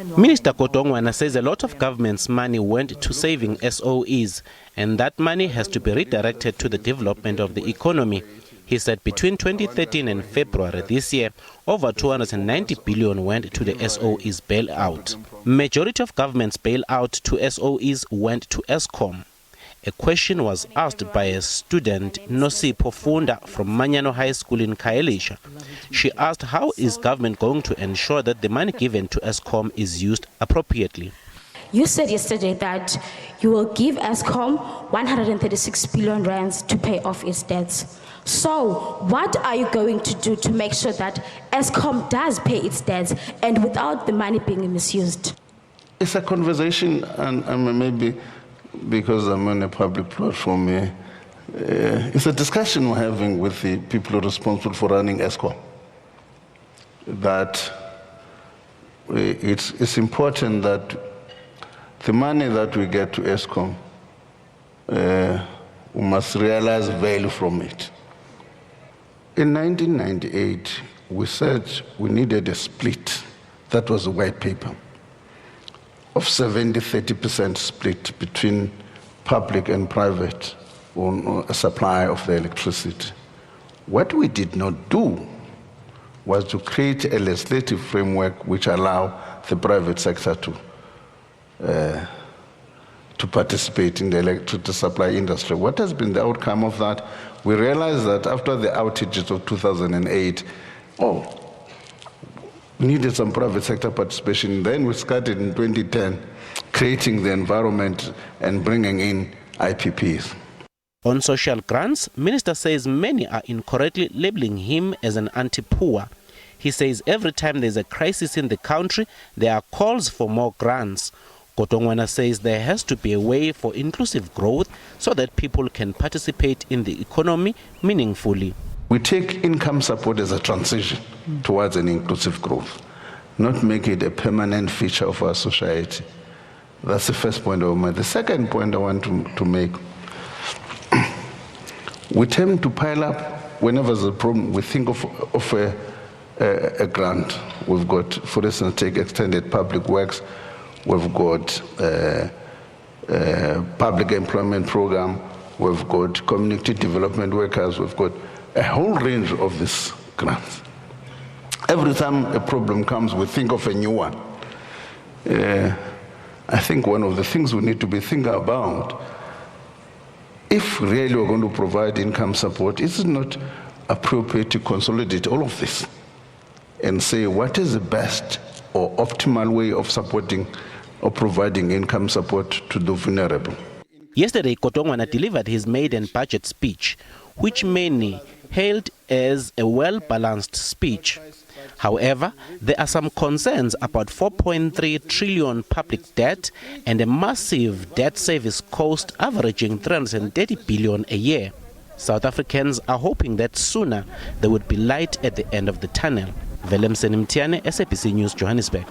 Minister Godongwana says a lot of government's money went to saving SOEs, and that money has to be redirected to the development of the economy. He said between 2013 and February this year, over 290 billion went to the SOEs bailout. Majority of government's bailout to SOEs went to Eskom. A question was asked by a student, Nosipho Funda from Manyano High School in Khayelitsha. She asked how is government going to ensure that the money given to Eskom is used appropriately. You said yesterday that you will give Eskom 136 billion rands to pay off its debts. So what are you going to do to make sure that Eskom does pay its debts and without the money being misused? It's a conversation, and maybe because I'm on a public platform, it's a discussion we're having with the people responsible for running Eskom. That it's important that the money that we get to Eskom, we must realize value from it. In 1998, we said we needed a split. That was a white paper of 70-30% split between public and private on a supply of the electricity. What we did not do was to create a legislative framework which allow the private sector to participate in the electricity supply industry. What has been the outcome of that? We realized that after the outages of 2008, we needed some private sector participation. Then we started in 2010, creating the environment and bringing in IPPs. On social grants, Minister says many are incorrectly labeling him as an anti-poor. He says every time there's a crisis in the country, there are calls for more grants. Godongwana says there has to be a way for inclusive growth so that people can participate in the economy meaningfully. We take income support as a transition towards an inclusive growth, not make it a permanent feature of our society. That's the first point I want to make. The second point I want to make, we tend to pile up whenever there's a problem. We think of a grant. We've got, for instance, take extended public works. We've got public employment program. We've got community development workers. We've got a whole range of these grants. Every time a problem comes, we think of a new one. I think one of the things we need to be thinking about, if really we're going to provide income support, is it not appropriate to consolidate all of this and say what is the best or optimal way of supporting or providing income support to the vulnerable? Yesterday, Godongwana delivered his maiden budget speech, which many hailed as a well-balanced speech. However, there are some concerns about 4.3 trillion public debt and a massive debt service cost averaging 330 billion a year. South Africans are hoping that sooner there would be light at the end of the tunnel. Velemsen Mtiane, SABC News, Johannesburg.